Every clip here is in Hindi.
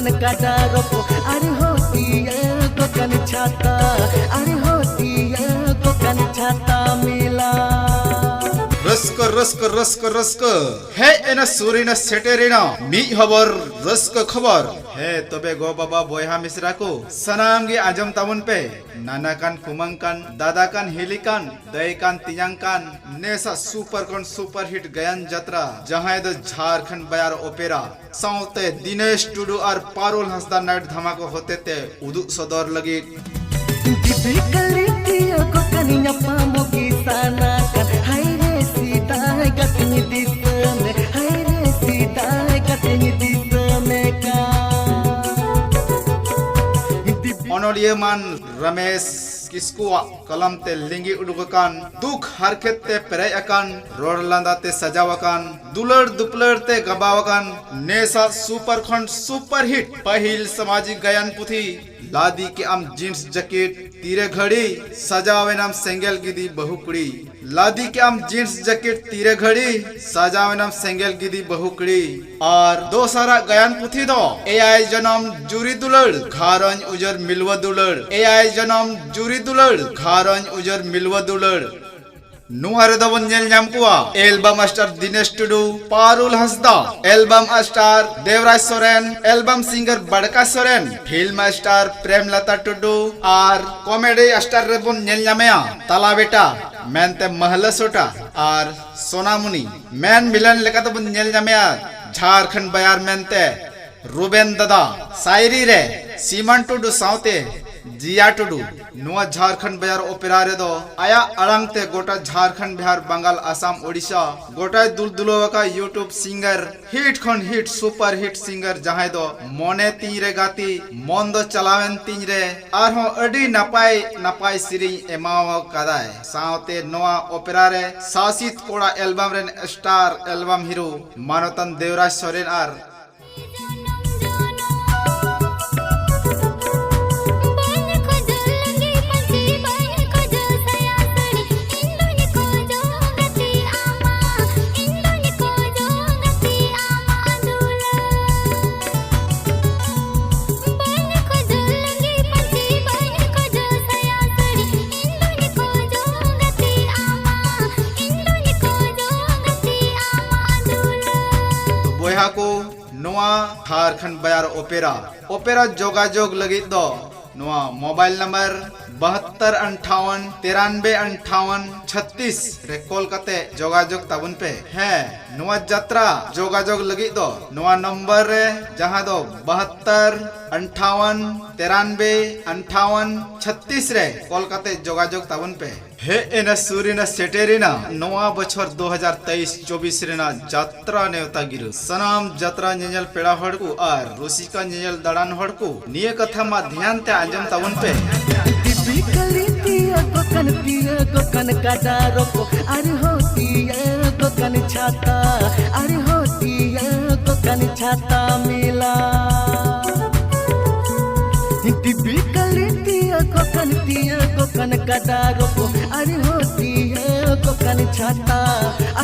गोकन काटा रोको अरे होती है गोकन छाता अरे होती है गोकन छाता मिला रस्क रस्क रस्क रस्क है एना सूरीना सेटेरिना मी खबर रस्क खबर है तबे गो बाबा बोयहा मिश्रा को सनाम गे आजम ताबुन पे नाना कान कुमंग कान दादा कान हिली कान दई कान तियांग कान नेसा सुपर हिट गायन जत्रा जहां द झारखंड बयार ओपेरा साउते दिनेश टुडू और पारुल हंसदा नाइट धमाका होते ते उदु सदर लगी दिबी कलितिया गोकनिया पामोगी साना का हाय रे सीता गतनी दिसमे हाय रे सीता गतनी दिसमे का ओनोलिये मान रमेश किसकुआ कलम ते लिंगी उडुकान दुख हरकत ते पेरे अकान रोड लांदा ते सजावकान दुलड़ दुपलड़ ते गबावकान नेसा सुपर हिट पहिल सामाजिक गायन पुथी लादी के आम जीन्स जैकेट तीरे घड़ी सजावे नाम सेंगेल गिदी बहुकुड़ी लादी के आम जीन्स जैकेट तीरे घड़ी सजावे नाम सेंगेल गिदी बहुकुड़ी और दो सारा गायन पुथी दो एआई जनम जुरी दुलड़ घारन उजर मिलवा दुलड़ एआई जनम जुरी दुलड़ घारन उजर मिलवा दुलड़ नुआरे दबन नेल नाम कुआ album star Dinesh Tudu Parul Hansda album star Devraj Soren album singer बड़का सोरेन फिल्म स्टार प्रेमलता टुडू और कॉमेडी स्टार रेबन नेल नामया ताला बेटा मेनते महला सोटा और सोनामुनी मेन मिलन लेका तबन नेल नामया झारखंड बयार मेनते रुबेन दादा सायरी रे सीमन टुडू साउते जिया टुडू नुआ झारखंड बिहार ओपेरा रे दो आया अड़ंग ते गोटा झारखंड बिहार बंगाल असम ओडिशा गोटा दुलदुलोवा यूट्यूब सिंगर हिट खन हिट सुपर हिट सिंगर जहां दो मोने तीन रे गाती मन दो चलावेन तीन रे आरहो अडी नपाय नपाय सिरिंग एमाव कदाय साउते नुआ ओपेरा रे सासित कोड़ा एल्बम रे स्टार एल्बम हीरो मानवतन देवराज सोरेन आर को नोआ झारखंड बयार ओपेरा जोगाजोग लगी दो नोआ मोबाइल नंबर 7258935836 रे कॉल कते जोगाजोग ताबुन पे है नोआ यात्रा जोगाजोग लगी दो नोआ नंबर रे जहां दो 7258935836 रे कॉल कते जोगाजोग ताबुन पे हे एना सूरीना सेटेरिना नोआ बछर 2023-24 रेना यात्रा नेवता गिरु सनाम यात्रा नेजल पेड़ा हड़कू और रुसिका नेजल दड़ान हड़कू निये कथा मा ध्यान ते आंजम तावन पे दिबी कलितिया गोकन काटा रोको अरे होती है गोकन छाता अरे होती है गोकन छाता मिला दिबी कलितिया गोकन काटा रोको अरे होती है गोकन छाता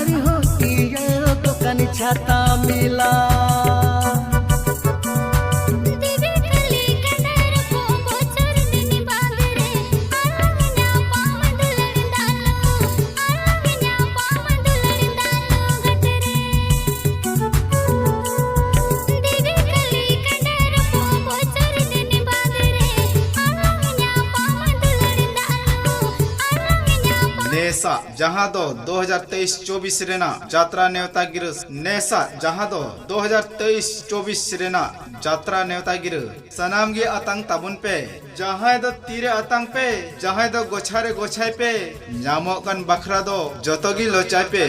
अरे होती है गोकन छाता मिला नेसा जहां दो 2023-24 रेना यात्रा नेवता गिरस नेसा जहां दो 2023-24 रेना यात्रा नेवता गिर सनाम गे अतंग ताबुन पे जहां दो तीरे अतंग पे जहां दो गोछारे गोछाई पे नामो कन बखरा दो जतोगी लोचाई पे